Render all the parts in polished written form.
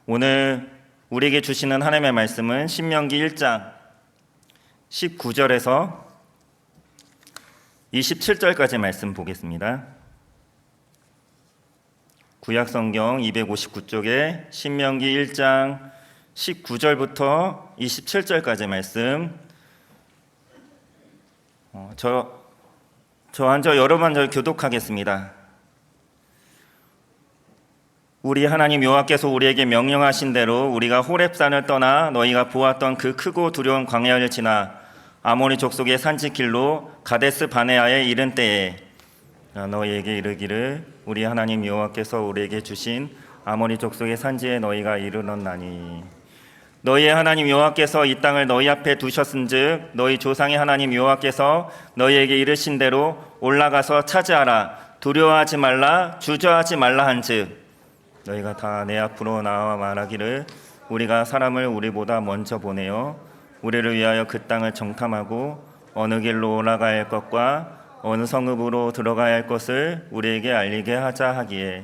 오늘 우리에게 주시는 하나님의 말씀은 신명기 1장 19절에서 27절까지 말씀 보겠습니다. 구약성경 259쪽에 신명기 1장 19절부터 27절까지 말씀, 저 여러분 교독하겠습니다. 우리 하나님 여호와께서 우리에게 명령하신 대로 우리가 호렙산을 떠나 너희가 보았던 그 크고 두려운 광야를 지나 아모리 족속의 산지길로 가데스 바네아에 이른 때에 너희에게 이르기를 우리 하나님 여호와께서 우리에게 주신 아모리 족속의 산지에 너희가 이르렀나니 너희의 하나님 여호와께서 이 땅을 너희 앞에 두셨은즉 너희 조상의 하나님 여호와께서 너희에게 이르신 대로 올라가서 차지하라. 두려워하지 말라, 주저하지 말라 한즉 너희가 다 내 앞으로 나와 말하기를 우리가 사람을 우리보다 먼저 보내어 우리를 위하여 그 땅을 정탐하고 어느 길로 올라가야 할 것과 어느 성읍으로 들어가야 할 것을 우리에게 알리게 하자 하기에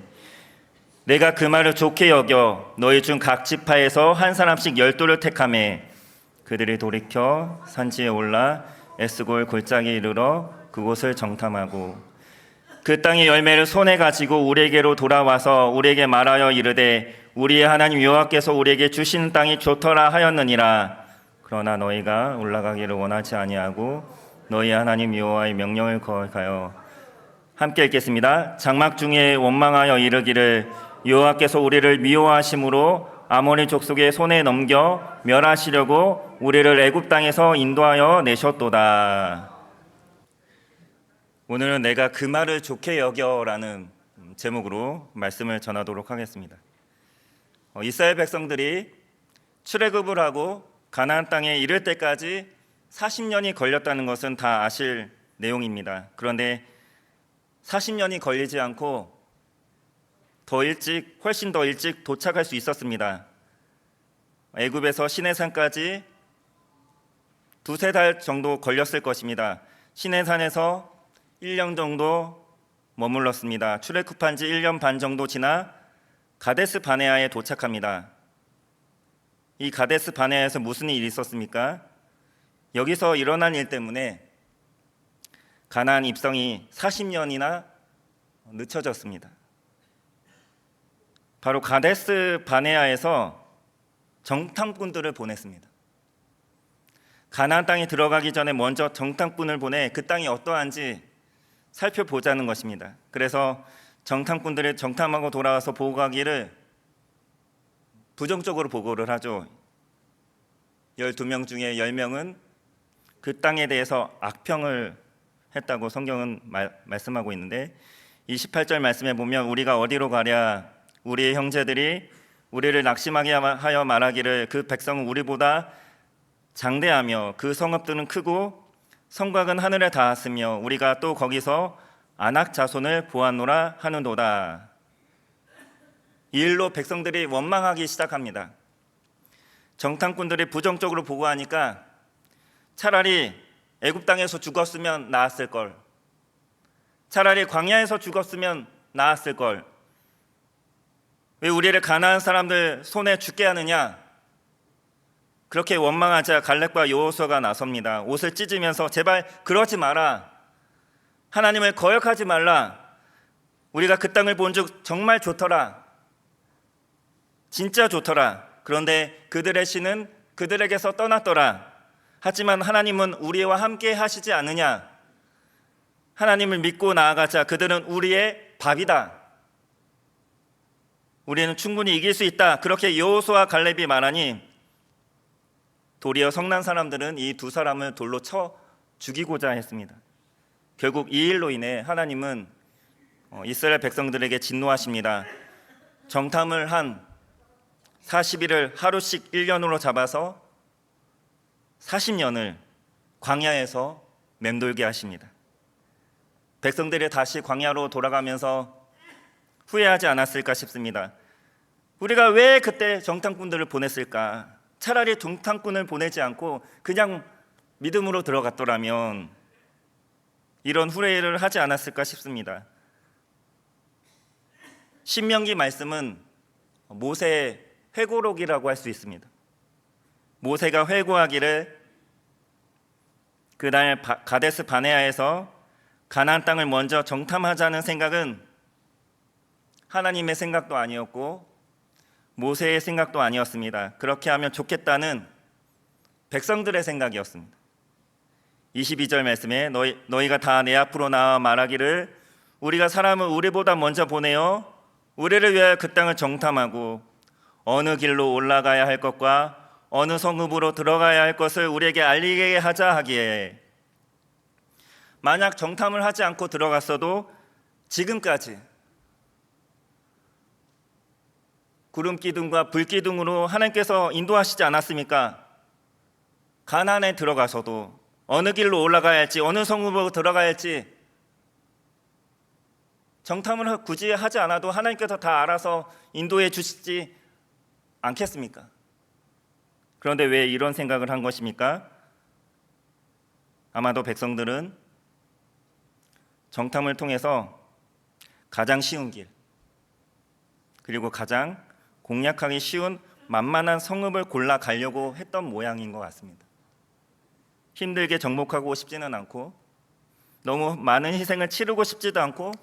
내가 그 말을 좋게 여겨 너희 중 각 지파에서 한 사람씩 12를 택하매 그들이 돌이켜 산지에 올라 에스골 골짜기에 이르러 그곳을 정탐하고 그 땅의 열매를 손에 가지고 우리에게로 돌아와서 우리에게 말하여 이르되 우리의 하나님 여호와께서 우리에게 주시는 땅이 좋더라 하였느니라. 그러나 너희가 올라가기를 원하지 아니하고 너희 하나님 여호와의 명령을 거역하여 함께 읽겠습니다. 장막 중에 원망하여 이르기를 여호와께서 우리를 미워하심으로 아모리 족속의 손에 넘겨 멸하시려고 우리를 애굽 땅에서 인도하여 내셨도다. 오늘은 내가 그 말을 좋게 여겨라는 제목으로 말씀을 전하도록 하겠습니다. 이스라엘 백성들이 출애굽을 하고 가나안 땅에 이를 때까지 40년이 걸렸다는 것은 다 아실 내용입니다. 그런데 40년이 걸리지 않고 훨씬 더 일찍 도착할 수 있었습니다. 애굽에서 시내산까지 2-3달 정도 걸렸을 것입니다. 시내산에서 1년 정도 머물렀습니다. 출애굽한 지 1년 반 정도 지나 가데스 바네아에 도착합니다. 이 가데스 바네아에서 무슨 일이 있었습니까? 여기서 일어난 일 때문에 가나안 입성이 40년이나 늦춰졌습니다. 바로 가데스 바네아에서 정탐꾼들을 보냈습니다. 가나안 땅에 들어가기 전에 먼저 정탐꾼을 보내 그 땅이 어떠한지 살펴보자는 것입니다. 그래서 정탐꾼들이 정탐하고 돌아와서 보고하기를 부정적으로 보고를 하죠. 12명 중에 10명은 그 땅에 대해서 악평을 했다고 성경은 말씀하고 있는데 28절 말씀에 보면 우리가 어디로 가랴 우리의 형제들이 우리를 낙심하게 하여 말하기를 그 백성은 우리보다 장대하며 그 성읍들은 크고 성곽은 하늘에 닿았으며 우리가 또 거기서 아낙 자손을 보았노라 하는도다. 이 일로 백성들이 원망하기 시작합니다. 정탐꾼들이 부정적으로 보고하니까 차라리 애굽 땅에서 죽었으면 나았을 걸, 차라리 광야에서 죽었으면 나았을 걸, 왜 우리를 가나안 사람들 손에 죽게 하느냐? 그렇게 원망하자 갈렙과 여호수아가 나섭니다. 옷을 찢으면서 제발 그러지 마라. 하나님을 거역하지 말라. 우리가 그 땅을 본즉 정말 좋더라. 진짜 좋더라. 그런데 그들의 신은 그들에게서 떠났더라. 하지만 하나님은 우리와 함께 하시지 않느냐? 하나님을 믿고 나아가자. 그들은 우리의 밥이다. 우리는 충분히 이길 수 있다. 그렇게 여호수아와 갈렙이 말하니 도리어 성난 사람들은 이 두 사람을 돌로 쳐 죽이고자 했습니다. 결국 이 일로 인해 하나님은 이스라엘 백성들에게 진노하십니다. 정탐을 한 40일을 하루씩 1년으로 잡아서 40년을 광야에서 맴돌게 하십니다. 백성들이 다시 광야로 돌아가면서 후회하지 않았을까 싶습니다. 우리가 왜 그때 정탐꾼들을 보냈을까? 차라리 정탐꾼을 보내지 않고 그냥 믿음으로 들어갔더라면 이런 후회를 하지 않았을까 싶습니다. 신명기 말씀은 모세의 회고록이라고 할 수 있습니다. 모세가 회고하기를 그날 가데스 바네아에서 가나안 땅을 먼저 정탐하자는 생각은 하나님의 생각도 아니었고 모세의 생각도 아니었습니다. 그렇게 하면 좋겠다는 백성들의 생각이었습니다. 22절 말씀에 너희가 다 내 앞으로 나와 말하기를 우리가 사람을 우리보다 먼저 보내어 우리를 위하여 그 땅을 정탐하고 어느 길로 올라가야 할 것과 어느 성읍으로 들어가야 할 것을 우리에게 알리게 하자 하기에, 만약 정탐을 하지 않고 들어갔어도 지금까지 구름 기둥과 불 기둥으로 하나님께서 인도하시지 않았습니까? 가나안에 들어가서도 어느 길로 올라가야 할지 어느 성읍으로 들어가야 할지 정탐을 굳이 하지 않아도 하나님께서 다 알아서 인도해 주시지 않겠습니까? 그런데 왜 이런 생각을 한 것입니까? 아마도 백성들은 정탐을 통해서 가장 쉬운 길, 그리고 가장 공략하기 쉬운 만만한 성읍을 골라 가려고 했던 모양인 것 같습니다. 힘들게 정복하고 싶지는 않고 너무 많은 희생을 치르고 싶지도 않고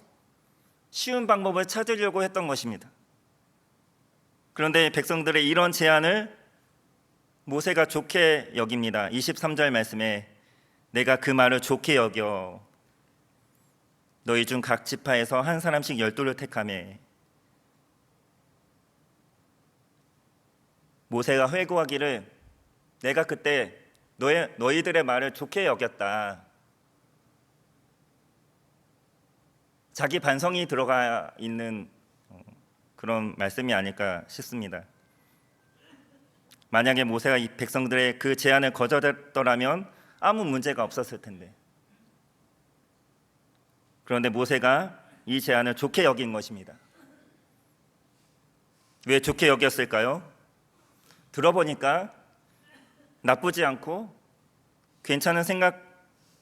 쉬운 방법을 찾으려고 했던 것입니다. 그런데 백성들의 이런 제안을 모세가 좋게 여깁니다. 23절 말씀에 내가 그 말을 좋게 여겨 너희 중 각 지파에서 한 사람씩 12를 택하매. 모세가 회고하기를 내가 그때 너희들의 말을 좋게 여겼다. 자기 반성이 들어가 있는 그런 말씀이 아닐까 싶습니다. 만약에 모세가 이 백성들의 그 제안을 거절했더라면 아무 문제가 없었을 텐데, 그런데 모세가 이 제안을 좋게 여긴 것입니다. 왜 좋게 여겼을까요? 들어보니까 나쁘지 않고 괜찮은 생각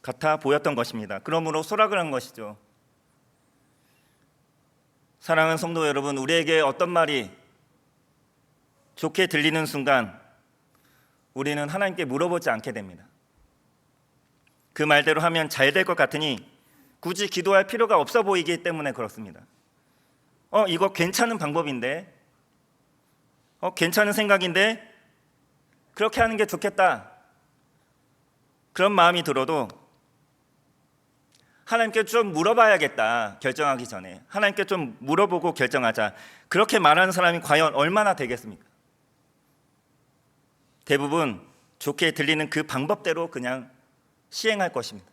같아 보였던 것입니다. 그러므로 수락을 한 것이죠. 사랑하는 성도 여러분, 우리에게 어떤 말이 좋게 들리는 순간 우리는 하나님께 물어보지 않게 됩니다. 그 말대로 하면 잘 될 것 같으니 굳이 기도할 필요가 없어 보이기 때문에 그렇습니다. 이거 괜찮은 방법인데, 괜찮은 생각인데 그렇게 하는 게 좋겠다, 그런 마음이 들어도 하나님께 좀 물어봐야겠다, 결정하기 전에 하나님께 좀 물어보고 결정하자, 그렇게 말하는 사람이 과연 얼마나 되겠습니까? 대부분 좋게 들리는 그 방법대로 그냥 시행할 것입니다.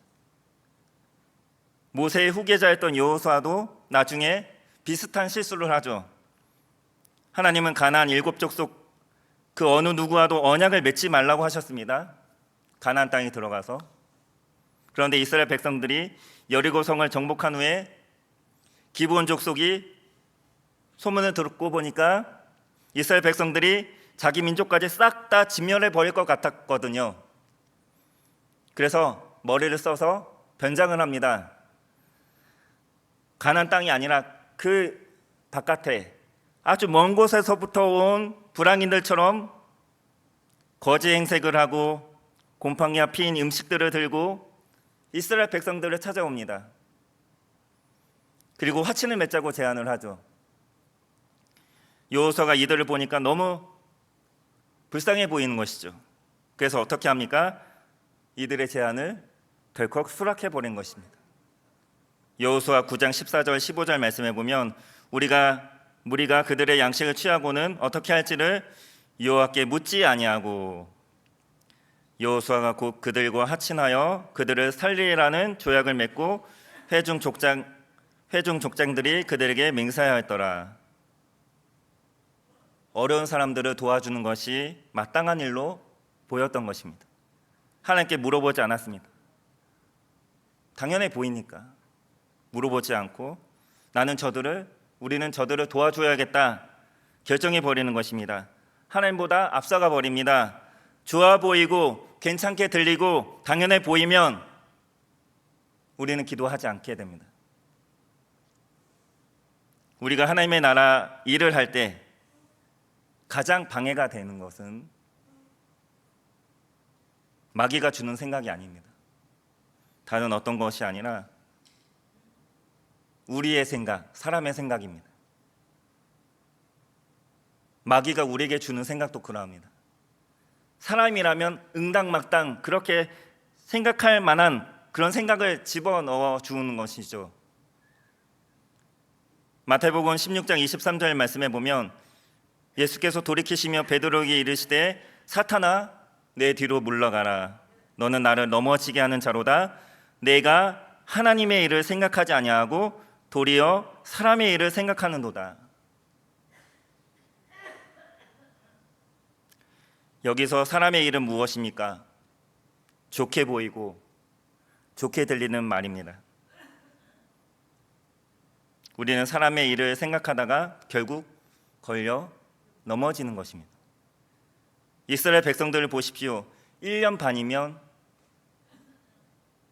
모세의 후계자였던 여호수아도 나중에 비슷한 실수를 하죠. 하나님은 가나안 7족속 그 어느 누구와도 언약을 맺지 말라고 하셨습니다. 가나안 땅에 들어가서. 그런데 이스라엘 백성들이 여리고성을 정복한 후에 기브온 족속이 소문을 듣고 보니까 이스라엘 백성들이 자기 민족까지 싹 다 진멸해 버릴 것 같았거든요. 그래서 머리를 써서 변장을 합니다. 가나안 땅이 아니라 그 바깥에 아주 먼 곳에서부터 온 불황인들처럼 거지 행색을 하고 곰팡이와 피인 음식들을 들고 이스라엘 백성들을 찾아옵니다. 그리고 화친을 맺자고 제안을 하죠. 여호수아가 이들을 보니까 너무 불쌍해 보이는 것이죠. 그래서 어떻게 합니까? 이들의 제안을 덜컥 수락해 버린 것입니다. 여호수아 9장 14절 15절 말씀에 보면 무리가 그들의 양식을 취하고는 어떻게 할지를 여호와께 묻지 아니하고 여호수아가 곧 그들과 하친하여 그들을 살리라는 조약을 맺고 회중 족장들이 그들에게 맹세하였더라. 어려운 사람들을 도와주는 것이 마땅한 일로 보였던 것입니다. 하나님께 물어보지 않았습니다. 당연해 보이니까 물어보지 않고 우리는 저들을 도와줘야겠다 결정해 버리는 것입니다. 하나님보다 앞서가 버립니다. 좋아 보이고 괜찮게 들리고 당연해 보이면 우리는 기도하지 않게 됩니다. 우리가 하나님의 나라 일을 할 때 가장 방해가 되는 것은 마귀가 주는 생각이 아닙니다. 다른 어떤 것이 아니라 우리의 생각, 사람의 생각입니다. 마귀가 우리에게 주는 생각도 그러합니다. 사람이라면 응당막당 그렇게 생각할 만한 그런 생각을 집어넣어 주는 것이죠. 마태복음 16장 23절 말씀에 보면 예수께서 돌이키시며 베드로에게 이르시되 사탄아 내 뒤로 물러가라. 너는 나를 넘어지게 하는 자로다. 내가 하나님의 일을 생각하지 아니하고 도리어 사람의 일을 생각하는도다. 여기서 사람의 일은 무엇입니까? 좋게 보이고 좋게 들리는 말입니다. 우리는 사람의 일을 생각하다가 결국 걸려 넘어지는 것입니다. 이스라엘 백성들을 보십시오. 1년 반이면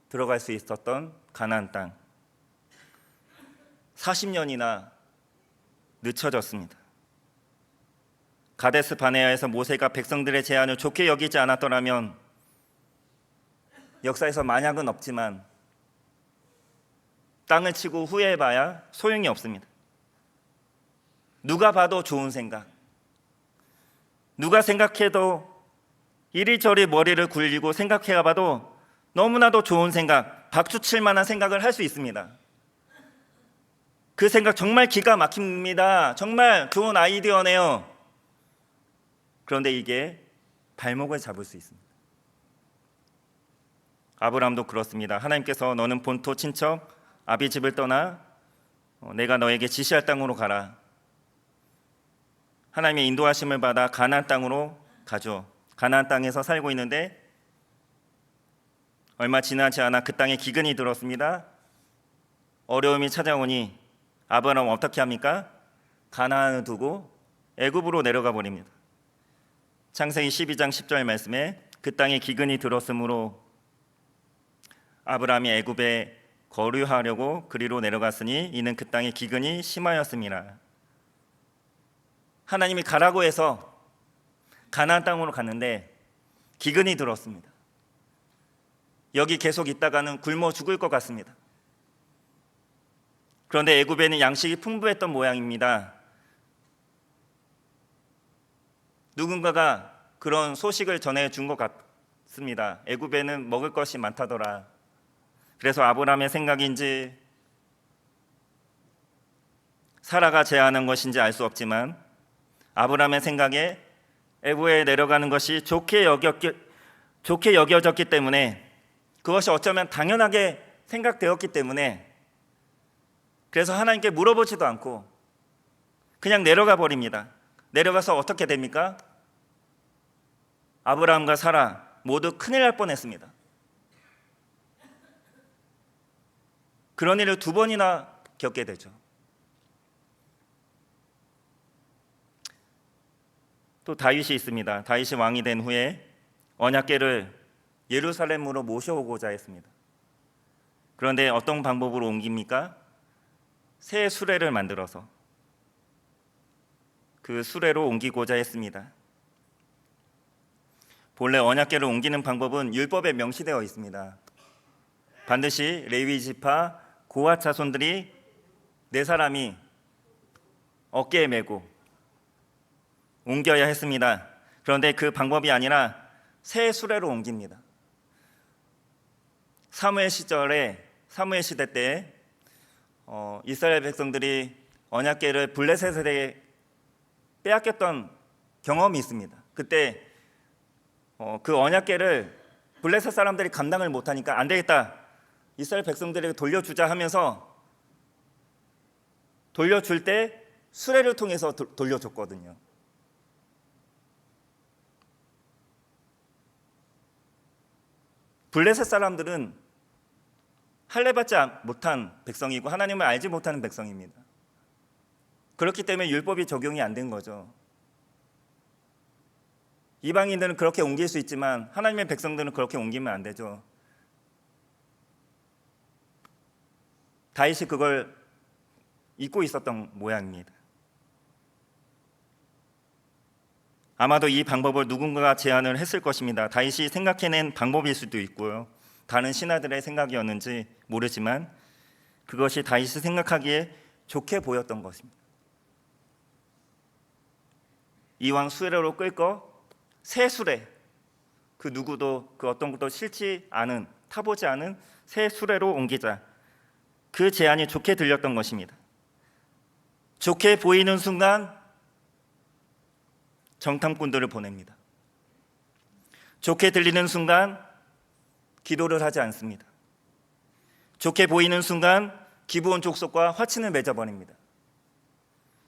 들어갈 수 있었던 가나안 땅 40년이나 늦춰졌습니다. 가데스 바네아에서 모세가 백성들의 제안을 좋게 여기지 않았더라면 역사에서 만약은 없지만 땅을 치고 후회해봐야 소용이 없습니다. 누가 봐도 좋은 생각, 누가 생각해도 이리저리 머리를 굴리고 생각해봐도 너무나도 좋은 생각, 박수칠 만한 생각을 할 수 있습니다. 그 생각 정말 기가 막힙니다. 정말 좋은 아이디어네요. 그런데 이게 발목을 잡을 수 있습니다. 아브라함도 그렇습니다. 하나님께서 너는 본토 친척 아비 집을 떠나 내가 너에게 지시할 땅으로 가라. 하나님의 인도하심을 받아 가나안 땅으로 가죠. 가나안 땅에서 살고 있는데 얼마 지나지 않아 그 땅에 기근이 들었습니다. 어려움이 찾아오니 아브라함은 어떻게 합니까? 가나안을 두고 애굽으로 내려가 버립니다. 창세기 12장 10절 말씀에 그 땅에 기근이 들었으므로 아브라함이 애굽에 거류하려고 그리로 내려갔으니 이는 그 땅에 기근이 심하였음이라. 하나님이 가라고 해서 가나안 땅으로 갔는데 기근이 들었습니다. 여기 계속 있다가는 굶어 죽을 것 같습니다. 그런데 애굽에는 양식이 풍부했던 모양입니다. 누군가가 그런 소식을 전해준 것 같습니다. 애굽에는 먹을 것이 많다더라. 그래서 아브라함의 생각인지 사라가 제안한 것인지 알 수 없지만 아브라함의 생각에 애굽에 내려가는 것이 좋게 여겨졌기 때문에 그것이 어쩌면 당연하게 생각되었기 때문에 그래서 하나님께 물어보지도 않고 그냥 내려가 버립니다. 내려가서 어떻게 됩니까? 아브라함과 사라 모두 큰일 날 뻔했습니다. 그런 일을 2번이나 겪게 되죠. 또 다윗이 있습니다. 다윗이 왕이 된 후에 언약궤를 예루살렘으로 모셔오고자 했습니다. 그런데 어떤 방법으로 옮깁니까? 새 수레를 만들어서 그 수레로 옮기고자 했습니다. 본래 언약궤를 옮기는 방법은 율법에 명시되어 있습니다. 반드시 레위 지파 고핫 자손들이 4사람이 어깨에 메고 옮겨야 했습니다. 그런데 그 방법이 아니라 새 수레로 옮깁니다. 사무엘 시대 때 이스라엘 백성들이 언약궤를 블레셋에게 빼앗겼던 경험이 있습니다. 그때 그 언약궤를 블레셋 사람들이 감당을 못하니까 안 되겠다, 이스라엘 백성들에게 돌려주자 하면서 돌려줄 때 수레를 통해서 돌려줬거든요. 블레셋 사람들은 할례받지 못한 백성이고 하나님을 알지 못하는 백성입니다. 그렇기 때문에 율법이 적용이 안 된 거죠. 이방인들은 그렇게 옮길 수 있지만 하나님의 백성들은 그렇게 옮기면 안 되죠. 다윗이 그걸 잊고 있었던 모양입니다. 아마도 이 방법을 누군가가 제안을 했을 것입니다. 다윗이 생각해낸 방법일 수도 있고요. 다른 신하들의 생각이었는지 모르지만 그것이 다윗이 생각하기에 좋게 보였던 것입니다. 이왕 수레로 끌 거 새 수레, 그 누구도 그 어떤 것도 싫지 않은, 타보지 않은 새 수레로 옮기자. 그 제안이 좋게 들렸던 것입니다. 좋게 보이는 순간 정탐꾼들을 보냅니다. 좋게 들리는 순간 기도를 하지 않습니다. 좋게 보이는 순간 기브온 족속과 화친을 맺어버립니다.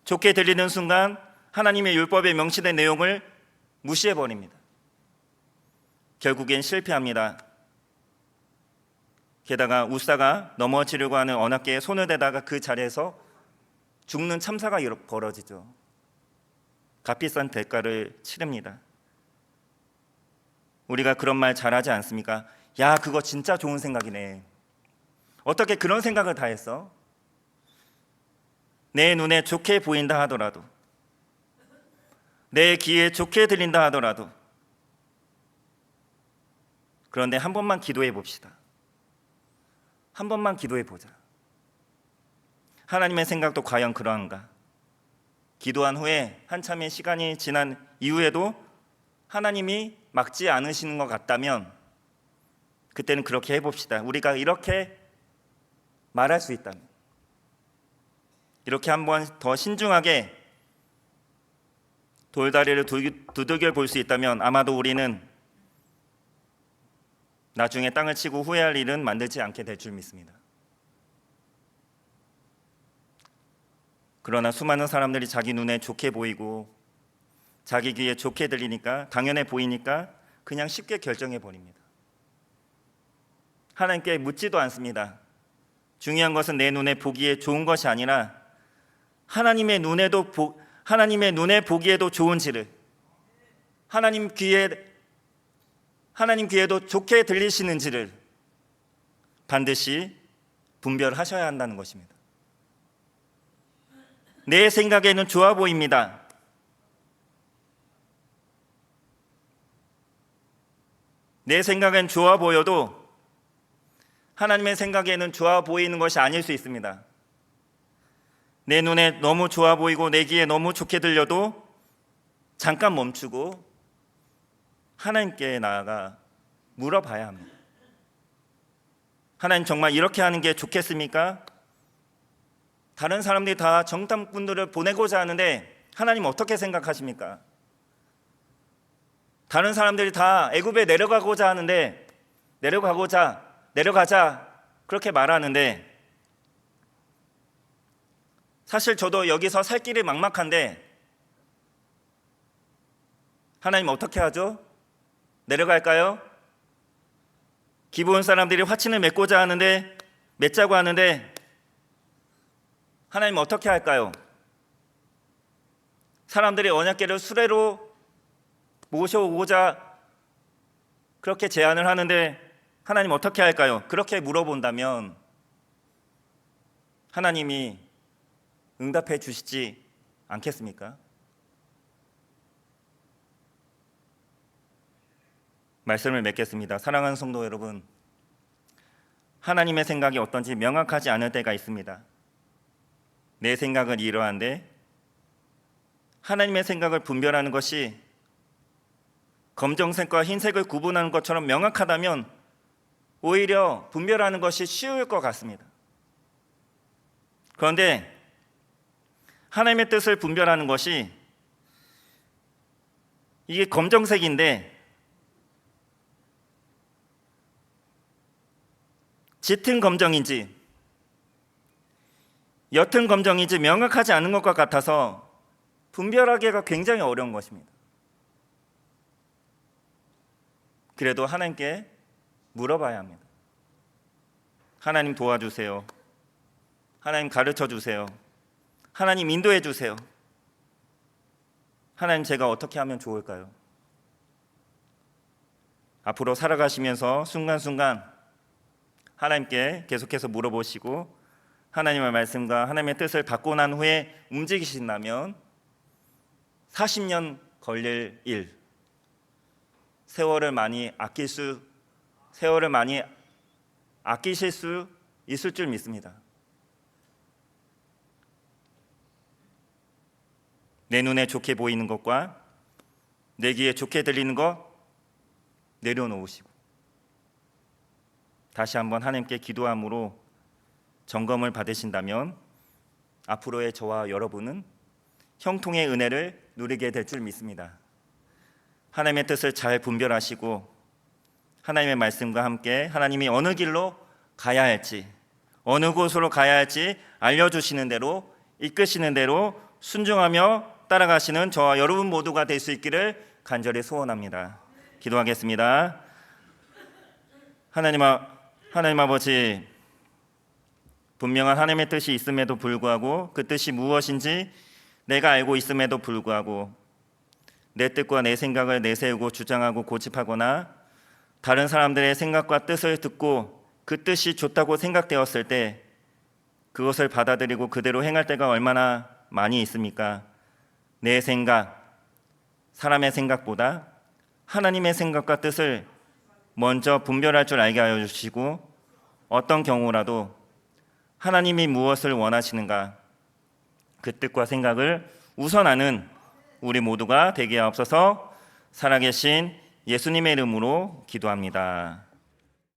좋게 들리는 순간 하나님의 율법에 명시된 내용을 무시해버립니다. 결국엔 실패합니다. 게다가 우사가 넘어지려고 하는 언약궤에 손을 대다가 그 자리에서 죽는 참사가 벌어지죠. 값비싼 대가를 치릅니다. 우리가 그런 말 잘하지 않습니까? 야, 그거 진짜 좋은 생각이네. 어떻게 그런 생각을 다 했어? 내 눈에 좋게 보인다 하더라도, 내 귀에 좋게 들린다 하더라도, 그런데 한 번만 기도해 봅시다. 한 번만 기도해 보자. 하나님의 생각도 과연 그러한가? 기도한 후에 한참의 시간이 지난 이후에도 하나님이 막지 않으시는 것 같다면 그때는 그렇게 해봅시다. 우리가 이렇게 말할 수 있다면, 이렇게 한번 더 신중하게 돌다리를 두들겨 볼 수 있다면 아마도 우리는 나중에 땅을 치고 후회할 일은 만들지 않게 될 줄 믿습니다. 그러나 수많은 사람들이 자기 눈에 좋게 보이고 자기 귀에 좋게 들리니까, 당연해 보이니까 그냥 쉽게 결정해 버립니다. 하나님께 묻지도 않습니다. 중요한 것은 내 눈에 보기에 좋은 것이 아니라 하나님의 눈에 보기에도 좋은지를, 하나님 귀에도 좋게 들리시는지를 반드시 분별하셔야 한다는 것입니다. 내 생각에는 좋아 보입니다. 내 생각엔 좋아 보여도 하나님의 생각에는 좋아 보이는 것이 아닐 수 있습니다. 내 눈에 너무 좋아 보이고 내 귀에 너무 좋게 들려도 잠깐 멈추고 하나님께 나아가 물어봐야 합니다. 하나님, 정말 이렇게 하는 게 좋겠습니까? 다른 사람들이 다 정탐꾼들을 보내고자 하는데 하나님 어떻게 생각하십니까? 다른 사람들이 다 애굽에 내려가고자 하는데 내려가자 그렇게 말하는데, 사실 저도 여기서 살 길이 막막한데 하나님 어떻게 하죠? 내려갈까요? 기브온 사람들이 화친을 맺자고 하는데 하나님 어떻게 할까요? 사람들이 언약궤를 수레로 모셔오고자 그렇게 제안을 하는데 하나님 어떻게 할까요? 그렇게 물어본다면 하나님이 응답해 주시지 않겠습니까? 말씀을 맺겠습니다. 사랑하는 성도 여러분, 하나님의 생각이 어떤지 명확하지 않을 때가 있습니다. 내 생각은 이러한데 하나님의 생각을 분별하는 것이 검정색과 흰색을 구분하는 것처럼 명확하다면 오히려 분별하는 것이 쉬울 것 같습니다. 그런데 하나님의 뜻을 분별하는 것이, 이게 검정색인데 짙은 검정인지 옅은 검정인지 명확하지 않은 것과 같아서 분별하기가 굉장히 어려운 것입니다. 그래도 하나님께 물어봐야 합니다. 하나님 도와주세요. 하나님 가르쳐 주세요. 하나님 인도해 주세요. 하나님, 제가 어떻게 하면 좋을까요? 앞으로 살아가시면서 순간순간 하나님께 계속해서 물어보시고 하나님의 말씀과 하나님의 뜻을 받고 난 후에 움직이신다면 40년 걸릴 일, 세월을 많이 아끼실 수 있을 줄 믿습니다. 내 눈에 좋게 보이는 것과 내 귀에 좋게 들리는 것 내려놓으시고 다시 한번 하나님께 기도함으로 점검을 받으신다면 앞으로의 저와 여러분은 형통의 은혜를 누리게 될 줄 믿습니다. 하나님의 뜻을 잘 분별하시고 하나님의 말씀과 함께 하나님이 어느 길로 가야 할지, 어느 곳으로 가야 할지 알려주시는 대로, 이끄시는 대로 순종하며 따라가시는 저와 여러분 모두가 될 수 있기를 간절히 소원합니다. 기도하겠습니다. 하나님 아버지, 분명한 하나님의 뜻이 있음에도 불구하고 그 뜻이 무엇인지 내가 알고 있음에도 불구하고 내 뜻과 내 생각을 내세우고 주장하고 고집하거나 다른 사람들의 생각과 뜻을 듣고 그 뜻이 좋다고 생각되었을 때 그것을 받아들이고 그대로 행할 때가 얼마나 많이 있습니까? 내 생각, 사람의 생각보다 하나님의 생각과 뜻을 먼저 분별할 줄 알게 하여 주시고 어떤 경우라도 하나님이 무엇을 원하시는가 그 뜻과 생각을 우선하는 우리 모두가 되게 하옵소서. 살아계신 예수님의 이름으로 기도합니다.